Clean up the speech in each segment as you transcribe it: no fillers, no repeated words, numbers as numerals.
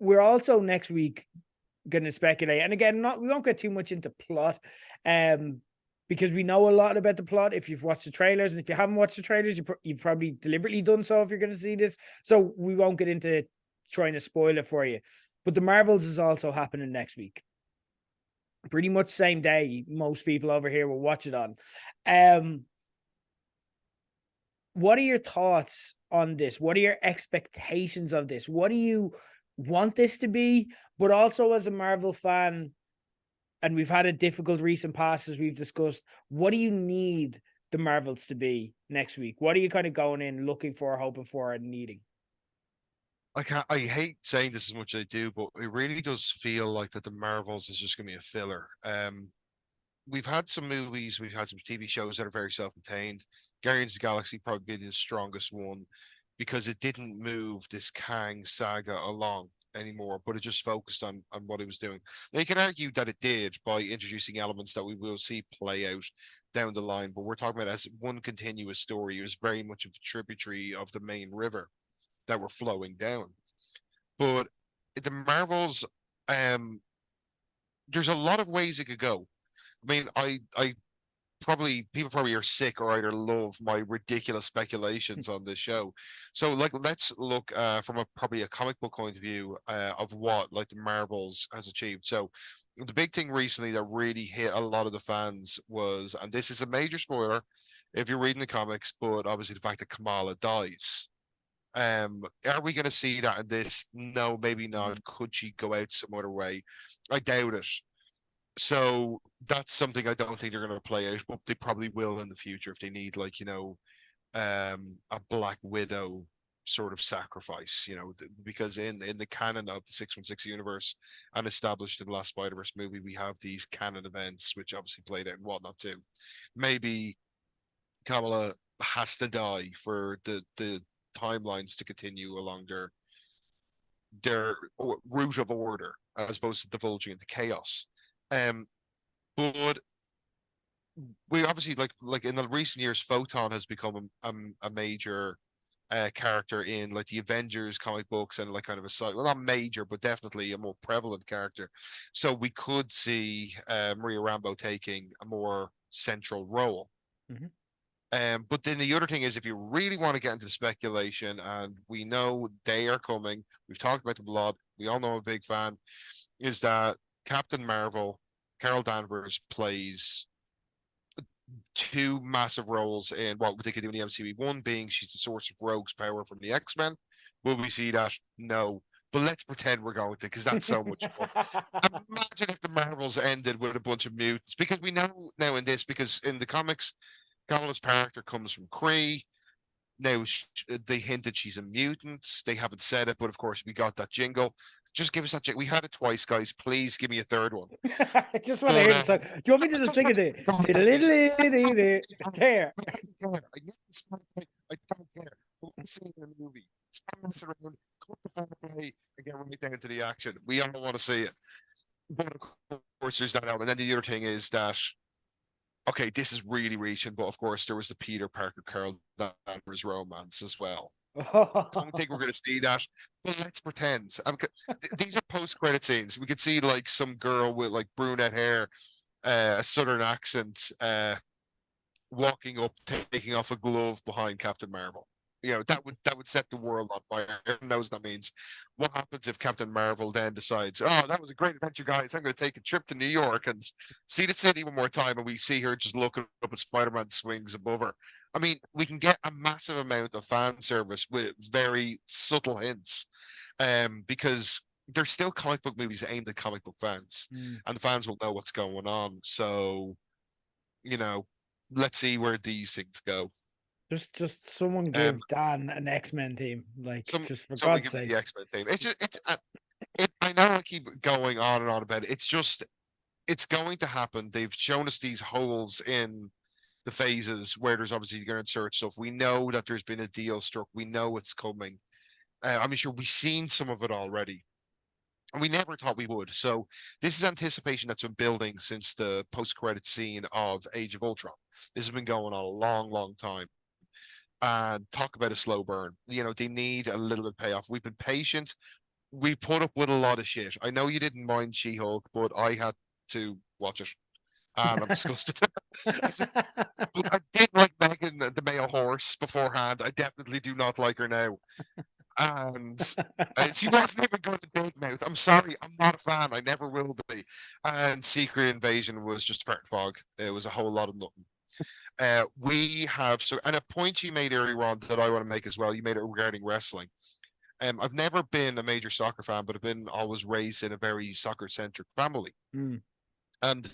we're also next week going to speculate, and again, we won't get too much into plot, because we know a lot about the plot if you've watched the trailers, and if you haven't watched the trailers, you've probably deliberately done so if you're going to see this. So we won't get into trying to spoil it for you. But the Marvels is also happening next week. Pretty much same day most people over here will watch it on. What are your thoughts on this? What are your expectations of this? What do you want this to be? But also as a Marvel fan, and we've had a difficult recent past as we've discussed, what do you need the Marvels to be next week? What are you kind of going in looking for, hoping for, and needing? I hate saying this as much as I do, but it really does feel like that the Marvels is just gonna be a filler. We've had some movies, we've had some TV shows that are very self-contained. Guardians of the Galaxy probably being the strongest one because it didn't move this Kang saga along anymore, but it just focused on what it was doing. Now, you can argue that it did by introducing elements that we will see play out down the line, but we're talking about as one continuous story. It was very much of a tributary of the main river that were flowing down. But the Marvels, there's a lot of ways it could go. I mean, I probably people probably are sick or either love my ridiculous speculations on this show. So like let's look from probably a comic book point of view of what like the Marvels has achieved. So the big thing recently that really hit a lot of the fans was, and this is a major spoiler if you're reading the comics, but obviously the fact that Kamala dies. Are we going to see that in this? No, maybe not. Could she go out some other way? I doubt it. So that's something I don't think they're going to play out, but they probably will in the future if they need, like, a Black Widow sort of sacrifice, because in the canon of the 616 universe and established in the last Spider-Verse movie, we have these canon events which obviously played out and whatnot too. Maybe Kamala has to die for the timelines to continue along their route of order as opposed to divulging into chaos. Um, but we obviously like in the recent years, Photon has become a major character in like the Avengers comic books and like kind of a side, well, not major, but definitely a more prevalent character. So we could see Maria Rambeau taking a more central role. Mm-hmm. But then the other thing is, if you really want to get into speculation, and we know they are coming, we've talked about them a lot. We all know I'm a big fan. Is that Captain Marvel, Carol Danvers plays two massive roles in what they could do in the MCU. One being she's the source of Rogue's power from the X-Men. Will we see that? No. But let's pretend we're going to, because that's so much fun. Imagine if the Marvels ended with a bunch of mutants, because we know now in this, because in the comics, Kamala's character comes from Kree. Now they hinted she's a mutant. They haven't said it, but of course we got that jingle. Just give us that. We had it twice, guys. Please give me a third one. I just want to hear the song. Do you want me to just sing it there? There. I don't care. We'll see it in the movie. Stop messing around. Cut the phone away and get right down to the action. We all want to see it. But of course, there's that element. And then the other thing is that, okay, this is really reaching, but of course, there was the Peter Parker Carol Danvers romance as well. I don't think we're going to see that, but let's pretend. These are post-credit scenes. We could see like some girl with like brunette hair, a southern accent, walking up, taking off a glove behind Captain Marvel. That would set the world on fire. Everyone knows that means. What happens if Captain Marvel then decides, oh, that was a great adventure, guys. I'm going to take a trip to New York and see the city one more time, and we see her just looking up at Spider-Man swings above her. I mean, we can get a massive amount of fan service with very subtle hints, because there's still comic book movies aimed at comic book fans, and the fans will know what's going on. So, let's see where these things go. Just someone Um, give Dan an X-Men team, like, some just for someone God's give me sake. the X-Men team. It's just I know I keep going on and on about it. It's just it's going to happen. They've shown us these holes in the phases where there's obviously going to insert stuff. We know that there's been a deal struck. We know it's coming. I'm sure we've seen some of it already. And we never thought we would. So this is anticipation that's been building since the post-credit scene of Age of Ultron. This has been going on a long, long time. And talk about a slow burn. They need a little bit of payoff. We've been patient. we put up with a lot of shit. I know you didn't mind She-Hulk, but I had to watch it, and I'm disgusted. I did like Megan the male horse beforehand. I definitely do not like her now. And she wasn't even going to Big Mouth. I'm sorry, I'm not a fan. I never will be. And Secret Invasion was just fart fog. It was a whole lot of nothing. We have and a point you made earlier on that I want to make as well. You made it regarding wrestling. I've never been a major soccer fan, but I've been always raised in a very soccer centric family. And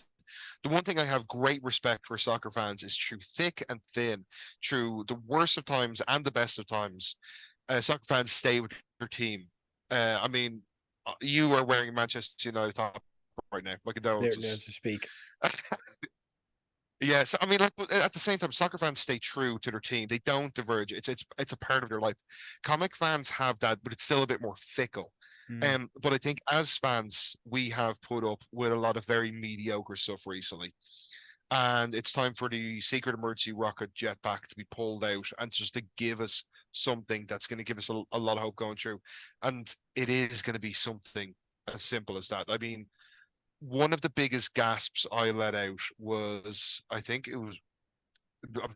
the one thing I have great respect for soccer fans is through thick and thin, through the worst of times and the best of times, soccer fans stay with their team. I mean, you are wearing a Manchester United top right now. My condolences. There's to speak. Yes, I mean, like, but at the same time, soccer fans stay true to their team. They don't diverge. It's a part of their life. Comic fans have that, but it's still a bit more fickle. But I think as fans, we have put up with a lot of very mediocre stuff recently. And it's time for the Secret Emergency Rocket Jetpack to be pulled out and just to give us something that's going to give us a lot of hope going through. And it is going to be something as simple as that. I mean, one of the biggest gasps I let out was, I'm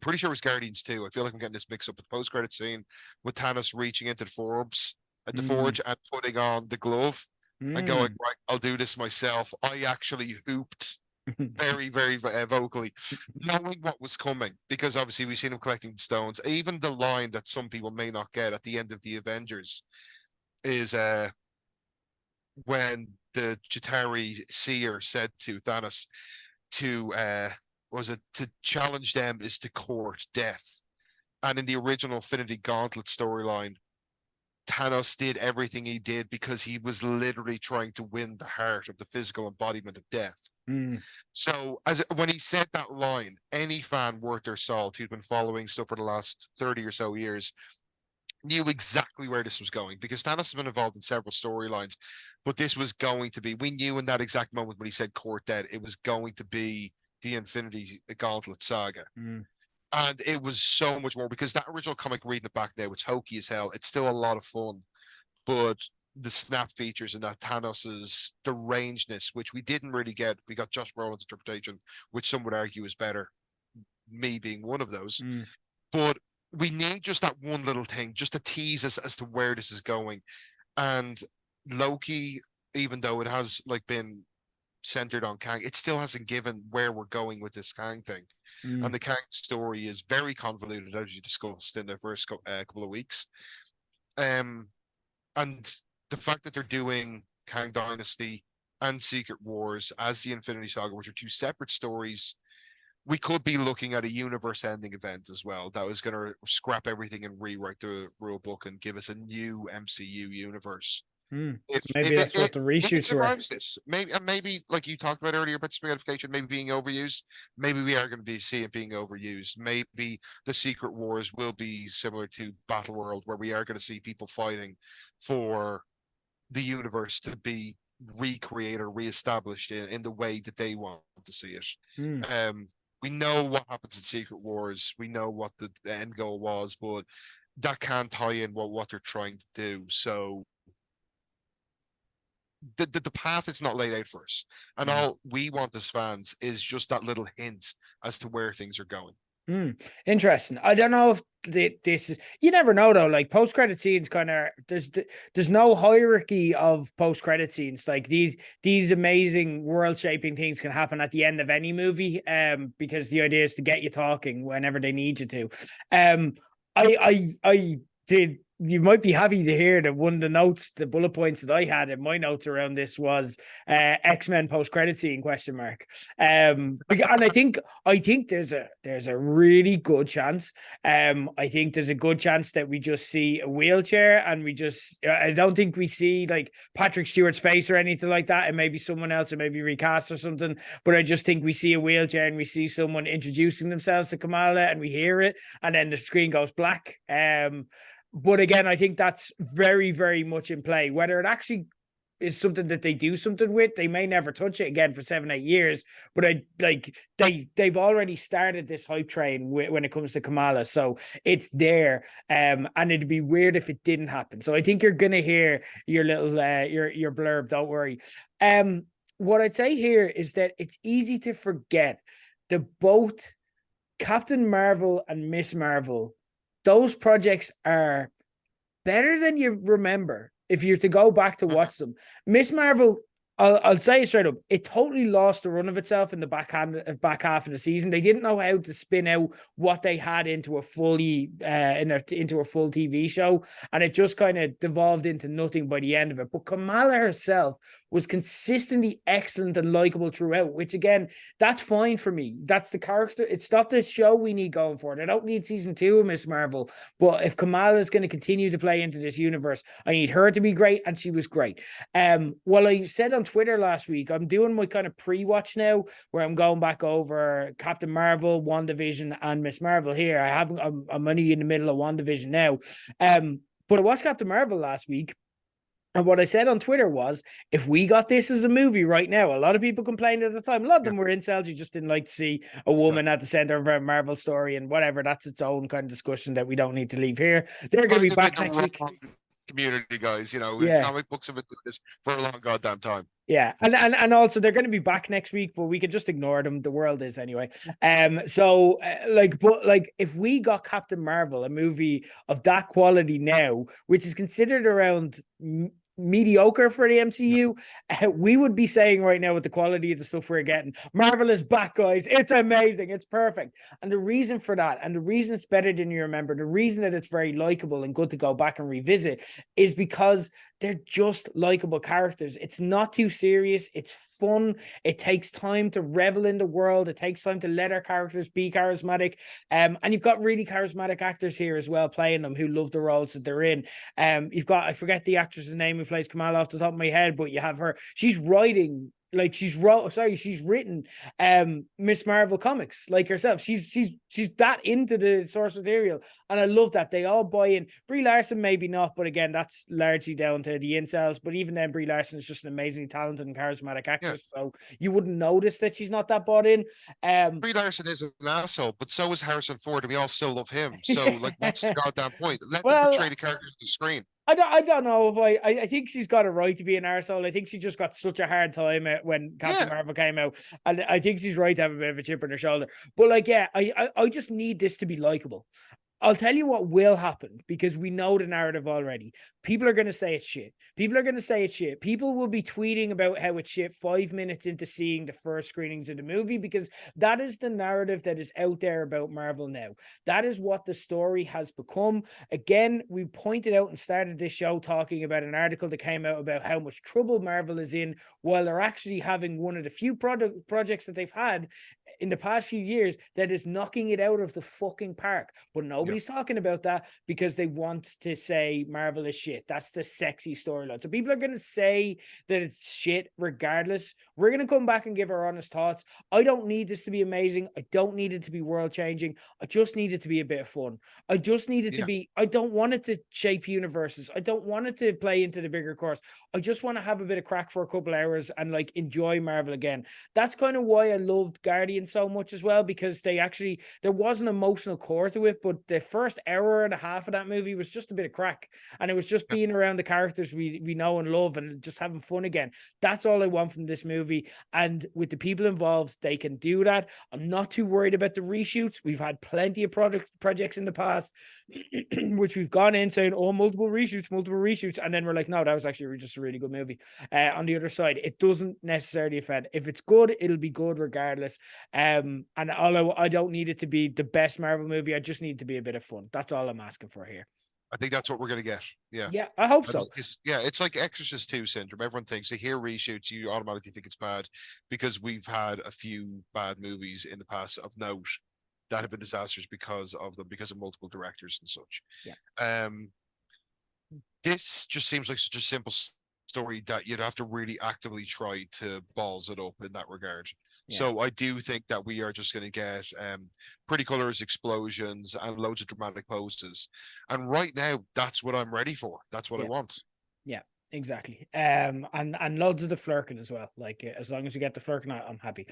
pretty sure it was Guardians 2. I feel like I'm getting this mixed up with the post-credit scene with Thanos reaching into the Forge and putting on the glove and going, right, I'll do this myself. I actually hooped very, very vocally, knowing what was coming, because obviously we've seen him collecting stones. Even the line that some people may not get at the end of the Avengers is when the Chitauri seer said to Thanos to challenge them is to court death. And in the original Infinity Gauntlet storyline, Thanos did everything he did because he was literally trying to win the heart of the physical embodiment of death. So when he said that line, any fan worth their salt who'd been following stuff for the last 30 or so years knew exactly where this was going, because Thanos has been involved in several storylines, but this was going to be, we knew in that exact moment when he said court dead, it was going to be the Infinity Gauntlet saga. And it was so much more, because that original comic, reading it back now, it's hokey as hell. It's still a lot of fun, but the snap features and that Thanos's derangedness, which we didn't really get. We got Josh Brolin's interpretation, which some would argue is better, me being one of those. But we need just that one little thing, just to tease us as to where this is going. And Loki, even though it has like been centered on Kang, it still hasn't given where we're going with this Kang thing. And the Kang story is very convoluted, as you discussed in the first couple of weeks. And the fact that they're doing Kang Dynasty and Secret Wars as the Infinity Saga, which are two separate stories, we could be looking at a universe-ending event as well that was going to scrap everything and rewrite the rule book and give us a new MCU universe. Maybe that's what the reshoots were. This. Maybe, like you talked about earlier about spaghettification, maybe being overused. Maybe we are going to be seeing it being overused. Maybe the Secret Wars will be similar to Battle World, where we are going to see people fighting for the universe to be recreated or reestablished in the way that they want to see it. We know what happens in Secret Wars. We know what the end goal was, but that can't tie in what they're trying to do. So the path is not laid out for us, and all we want as fans is just that little hint as to where things are going. Interesting. I don't know if this is, you never know though, like post-credit scenes kind of, there's no hierarchy of post-credit scenes. Like these amazing world-shaping things can happen at the end of any movie, because the idea is to get you talking whenever they need you to. I did, you might be happy to hear that one of the notes, the bullet points that I had in my notes around this was X-Men post-credit scene ? And I think there's a really good chance. I think there's a good chance that we just see a wheelchair, and I don't think we see like Patrick Stewart's face or anything like that. It may be someone else, it may be recast or something, but I just think we see a wheelchair and we see someone introducing themselves to Kamala, and we hear it, and then the screen goes black. But again, I think that's very, very much in play. Whether it actually is something that they do something with. They may never touch it again for 7-8 years, but they've already started this hype train when it comes to Kamala, so it's there. And it'd be weird if it didn't happen. So I think you're gonna hear your little your blurb. Don't worry. What I'd say here is that it's easy to forget that both Captain Marvel and Miss Marvel, those projects are better than you remember if you're to go back to watch them. Miss Marvel, I'll say it straight up, it totally lost the run of itself in the back half of the season. They didn't know how to spin out what they had into a fully into a full TV show, and it just kind of devolved into nothing by the end of it. But Kamala herself was consistently excellent and likable throughout, which again, that's fine for me. That's the character. It's not the show we need going forward. I don't need season 2 of Miss Marvel, but if Kamala is going to continue to play into this universe, I need her to be great, and she was great. Well, I said on Twitter last week, I'm doing my kind of pre-watch now, where I'm going back over Captain Marvel, WandaVision, and Miss Marvel here. I'm only in the middle of WandaVision now. But I watched Captain Marvel last week. And what I said on Twitter was, if we got this as a movie right now, a lot of people complained at the time. A lot of them were incels who just didn't like to see a woman at the center of a Marvel story and whatever. That's its own kind of discussion that we don't need to leave here. They're going to be back next week. Community, guys, yeah. Comic books have been doing this for a long goddamn time. Yeah, and also they're going to be back next week, but we could just ignore them. The world is anyway. So if we got Captain Marvel, a movie of that quality now, which is considered around mediocre for the MCU, we would be saying right now with the quality of the stuff we're getting, Marvel is back, guys. It's amazing. It's perfect. And the reason for that, and the reason it's better than you remember, the reason that it's very likable and good to go back and revisit, is because they're just likable characters. It's not too serious. It's fun. It takes time to revel in the world. It takes time to let our characters be charismatic. And you've got really charismatic actors here as well playing them who love the roles that they're in. You've got, I forget the actress's name who plays Kamala off the top of my head, but you have her. She's writing. Like she's written Miss Marvel comics like herself. She's that into the source material, and I love that they all buy in. Brie Larson maybe not, but again, that's largely down to the incels. But even then, Brie Larson is just an amazingly talented and charismatic actress, so you wouldn't notice that she's not that bought in. Brie Larson is an asshole, but so is Harrison Ford, and we all still love him. So, like, what's the goddamn point? Let them portray the characters on the screen. I don't know if I think she's got a right to be an arsehole. I think she just got such a hard time when Captain Marvel came out, and I think she's right to have a bit of a chip on her shoulder. But like, yeah, I just need this to be likable. I'll tell you what will happen, because we know the narrative already. People are going to say it's shit. People are going to say it's shit. People will be tweeting about how it's shit 5 minutes into seeing the first screenings of the movie, because that is the narrative that is out there about Marvel now. That is what the story has become. Again, we pointed out and started this show talking about an article that came out about how much trouble Marvel is in, while they're actually having one of the few projects that they've had in the past few years that is knocking it out of the fucking park. But nobody's talking about that because they want to say Marvel is shit. That's the sexy storyline. So people are going to say that it's shit regardless. We're going to come back and give our honest thoughts. I don't need this to be amazing. I don't need it to be world changing. I just need it to be a bit of fun. I just need it to be, I don't want it to shape universes. I don't want it to play into the bigger course. I just want to have a bit of crack for a couple hours and like enjoy Marvel again. That's kind of why I loved Guardians so much as well, because there was an emotional core to it, but the first hour and a half of that movie was just a bit of crack, and it was just being around the characters we know and love and just having fun again. That's all I want from this movie, and with the people involved, they can do that. I'm not too worried about the reshoots. We've had plenty of projects in the past which we've gone in saying, oh, multiple reshoots, and then we're like, no, that was actually just a really good movie. On the other side, it doesn't necessarily affect. If it's good, it'll be good regardless. And although I don't need it to be the best Marvel movie, I just need it to be a bit of fun. That's all I'm asking for here. I think that's what we're going to get. Yeah, I hope so. It's like Exorcist 2 syndrome. Everyone thinks they hear reshoots, you automatically think it's bad, because we've had a few bad movies in the past of note that have been disasters because of multiple directors and such. This just seems like such a simple story that you'd have to really actively try to balls it up in that regard. So I do think that we are just going to get pretty colors, explosions, and loads of dramatic poses. And right now, that's what I'm ready for. That's what I want. Yeah. Exactly. And loads of the flirking as well. Like as long as you get the flirking, I'm happy.